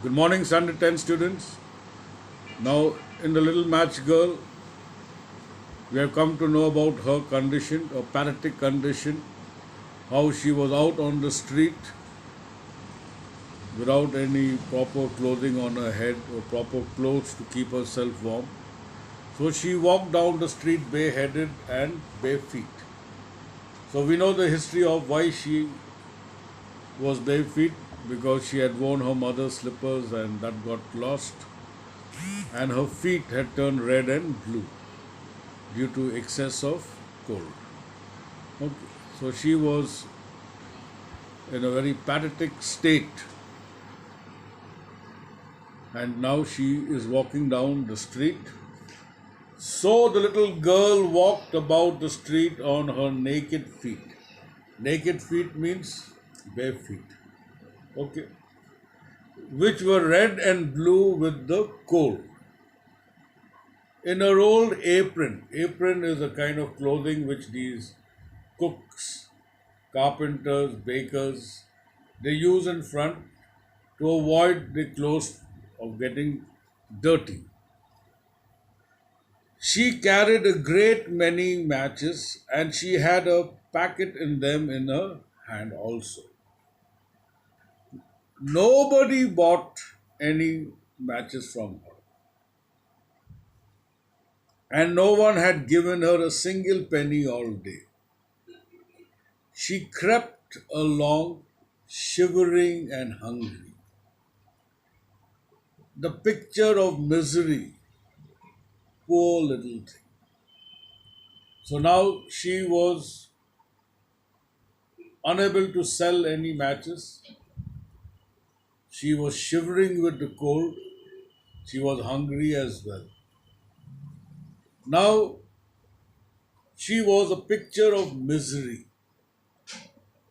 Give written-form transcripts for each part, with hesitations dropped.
Good morning, Sunday 10 students. Now, in the little match girl, we have come to know about her condition, a paralytic condition, how she was out on the street without any proper clothing on her head or proper clothes to keep herself warm. So she walked down the street bareheaded and bare feet. So we know the history of why she was bare feet because she had worn her mother's slippers and that got lost, and her feet had turned red and blue due to excess of cold. Okay. So she was in a very pathetic state, and now she is walking down the street. So the little girl walked about the street on her naked feet. Naked feet means bare feet. Okay. Which were red and blue with the cold. In her old apron is a kind of clothing which these cooks, carpenters, bakers, they use in front to avoid the clothes of getting dirty. She carried a great many matches and she had a packet in them in her hand also. Nobody bought any matches from her, and no one had given her a single penny all day. She crept along, shivering and hungry. The picture of misery, poor little thing. So now she was unable to sell any matches. She was shivering with the cold. She was hungry as well. Now she was a picture of misery.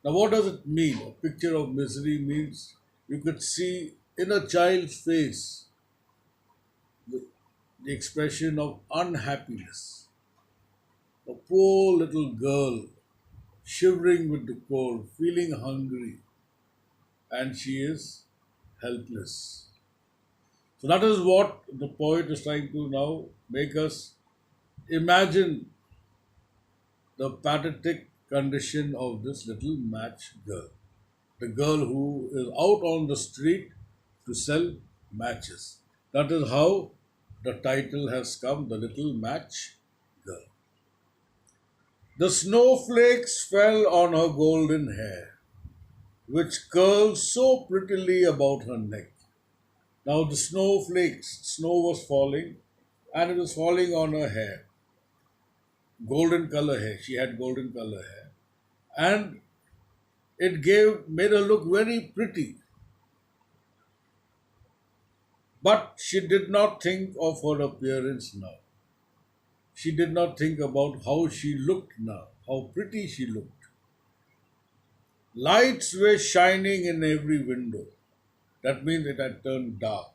Now, what does it mean? A picture of misery means you could see in a child's face the, the expression of unhappiness. A poor little girl shivering with the cold, feeling hungry, and she is helpless. So, that is what the poet is trying to now make us imagine the pathetic condition of this little match girl. The girl who is out on the street to sell matches. That is how the title has come, The Little Match Girl. The snowflakes fell on her golden hair, which curled so prettily about her neck. Now the snowflakes, snow was falling, and it was falling on her hair. Golden color hair. She had golden color hair. And it made her look very pretty. But she did not think of her appearance now. She did not think about how she looked now, how pretty she looked. Lights were shining in every window. That means it had turned dark.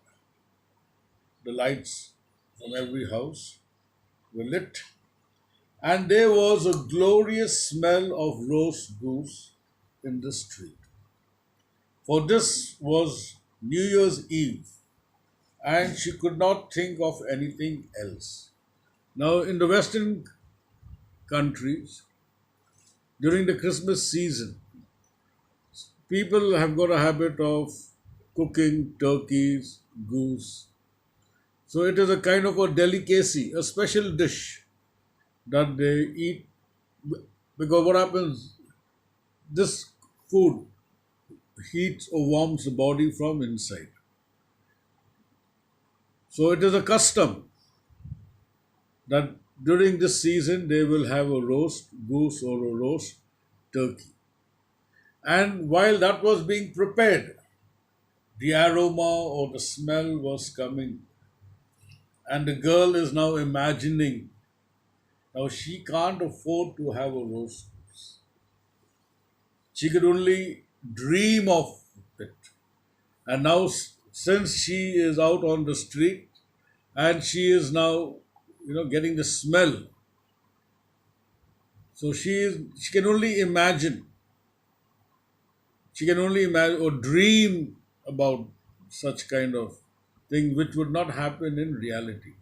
The lights from every house were lit, and there was a glorious smell of roast goose in the street. For this was New Year's Eve, and she could not think of anything else. Now, in the Western countries, during the Christmas season, people have got a habit of cooking turkeys, goose. So it is a kind of a delicacy, a special dish that they eat because what happens, this food heats or warms the body from inside. So it is a custom that during this season they will have a roast goose or a roast turkey. And while that was being prepared, the aroma or the smell was coming, and the girl is now imagining. Now she can't afford to have a roast goose. She could only dream of it. And now, since she is out on the street and she is now, getting the smell, so she can only imagine. She can only imagine or dream about such kind of thing which would not happen in reality.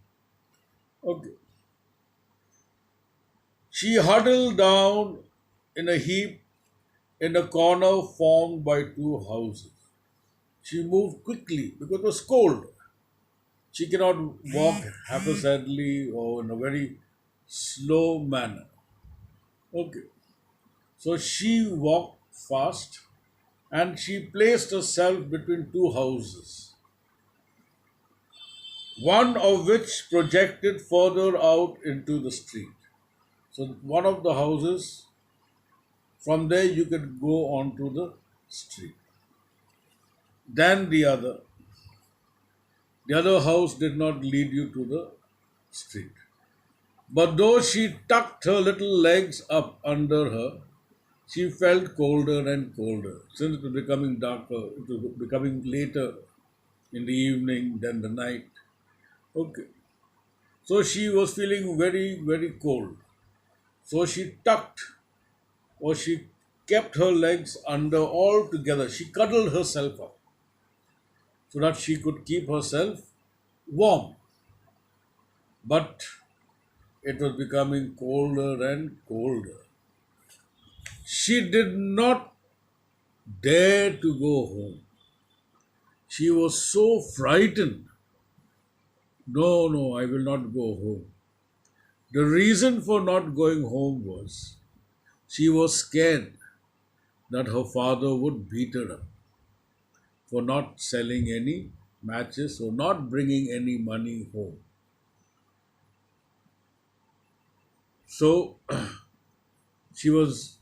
Okay. She huddled down in a heap in a corner formed by two houses. She moved quickly because it was cold. She cannot walk haphazardly or in a very slow manner. Okay. So she walked fast and she placed herself between two houses, one of which projected further out into the street. So, one of the houses, from there you could go onto the street. Then the other. The other house did not lead you to the street. But though she tucked her little legs up under her, she felt colder and colder. Since it was becoming darker, it was becoming later in the evening than the night. Okay. So she was feeling very, very cold. So she tucked or she kept her legs under all together. She cuddled herself up so that she could keep herself warm. But it was becoming colder and colder. She did not dare to go home. She was so frightened. No, no, I will not go home. The reason for not going home was she was scared that her father would beat her up for not selling any matches or not bringing any money home. So she was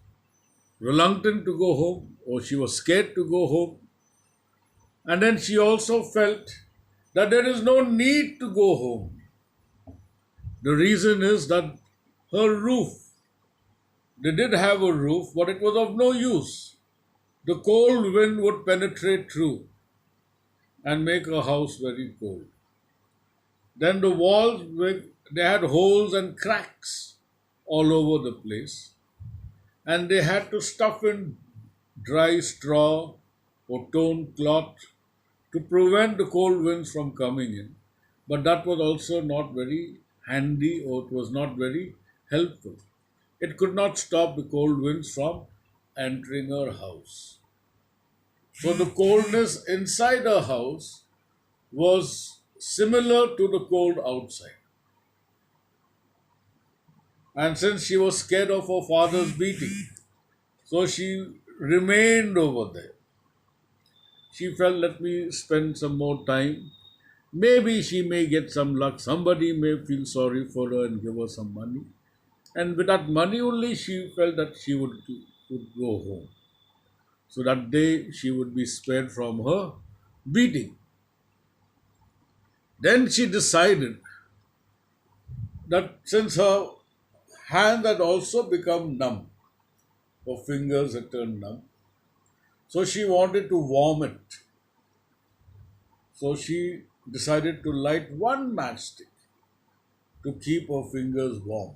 reluctant to go home or she was scared to go home. And then she also felt that there is no need to go home. The reason is that her roof, they did have a roof, but it was of no use. The cold wind would penetrate through and make her house very cold. Then the walls, they had holes and cracks all over the place, and they had to stuff in dry straw or torn cloth to prevent the cold winds from coming in. But that was also not very handy or it was not very helpful. It could not stop the cold winds from entering her house. So the coldness inside her house was similar to the cold outside. And since she was scared of her father's beating, so she remained over there. She felt, let me spend some more time. Maybe she may get some luck. Somebody may feel sorry for her and give her some money. And with that money only, she felt that she would go home. So that day she would be spared from her beating. Then she decided that since her hand had also become numb, her fingers had turned numb, so she wanted to warm it. So she decided to light one matchstick to keep her fingers warm.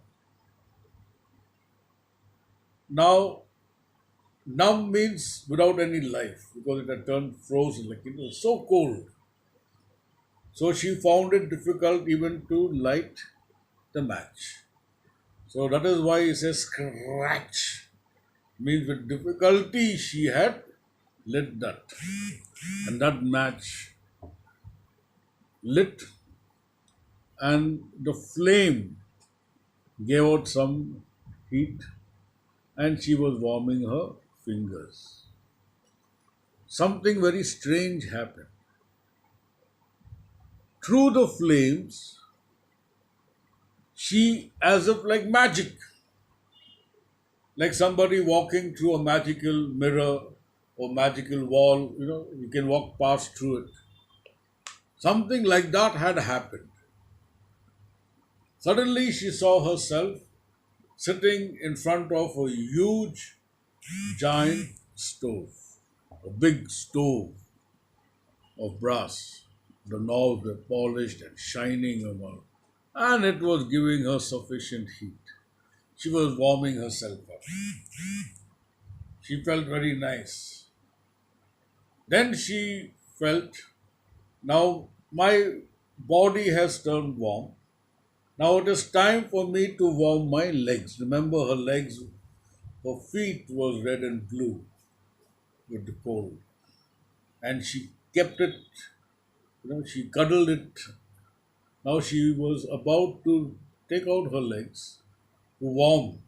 Now, numb means without any life because it had turned frozen, like it was so cold. So she found it difficult even to light the match. So that is why it says scratch. Means with difficulty she had lit that. And that match lit and the flame gave out some heat and she was warming her fingers. Something very strange happened. Through the flames, she, as if like magic, like somebody walking through a magical mirror or magical wall, you can walk past through it. Something like that had happened. Suddenly, she saw herself sitting in front of a huge, giant stove, a big stove of brass. The knobs were polished and shining about, and it was giving her sufficient heat. She was warming herself up. She felt very nice. Then she felt Now my body has turned warm. Now it is time for me to warm my legs. Remember, her legs, her feet was red and blue with the cold, and she kept it. She cuddled it. Now she was about to take out her legs to warm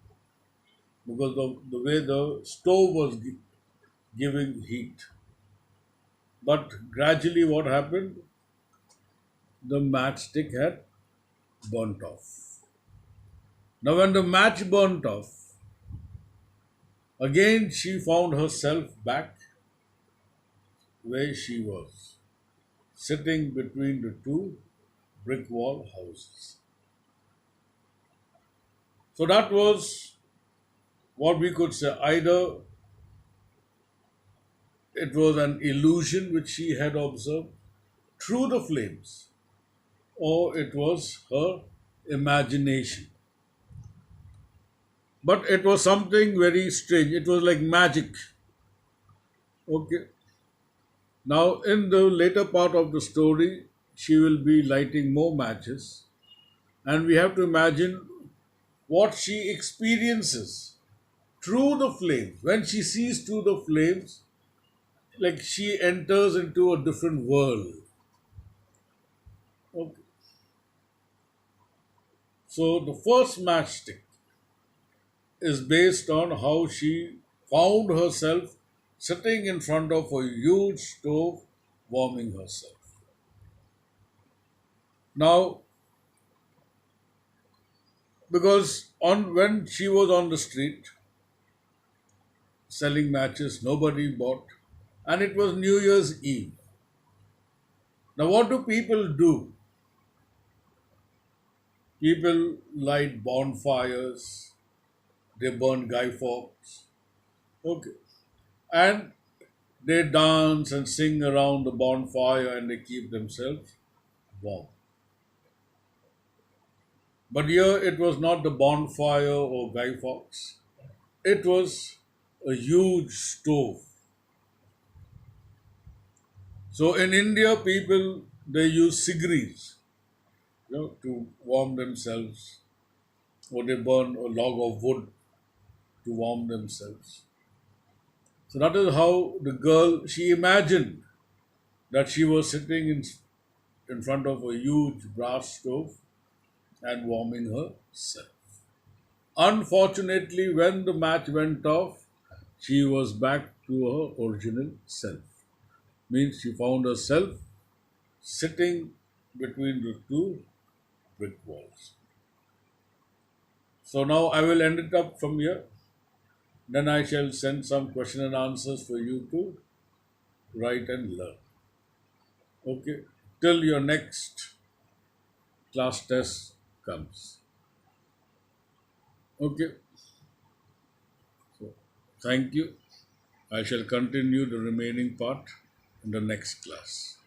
because of the way the stove was giving heat. But gradually, what happened? The matchstick had burnt off. Now, when the match burnt off, again she found herself back where she was, sitting between the two brick wall houses. So that was what we could say. Either it was an illusion which she had observed through the flames, or it was her imagination. But it was something very strange. It was like magic. Okay. Now, in the later part of the story, she will be lighting more matches, and we have to imagine what she experiences through the flames. When she sees through the flames, like she enters into a different world. Okay. So, the first matchstick is based on how she found herself sitting in front of a huge stove warming herself. Now, because on when she was on the street selling matches, nobody bought, and it was New Year's Eve. Now, what do people do? People light bonfires, they burn Guy Fawkes, okay, and they dance and sing around the bonfire and they keep themselves warm. But here it was not the bonfire or Guy Fawkes. It was a huge stove. So in India, people they use cigarettes, to warm themselves, or they burn a log of wood to warm themselves. So that is how the girl she imagined that she was sitting in front of a huge brass stove and warming herself. Unfortunately, when the match went off, she was back to her original self. Means she found herself sitting between the two brick walls. So now I will end it up from here. Then I shall send some question and answers for you to write and learn. Okay. Till your next class test comes. Okay. So thank you. I shall continue the remaining part in the next class.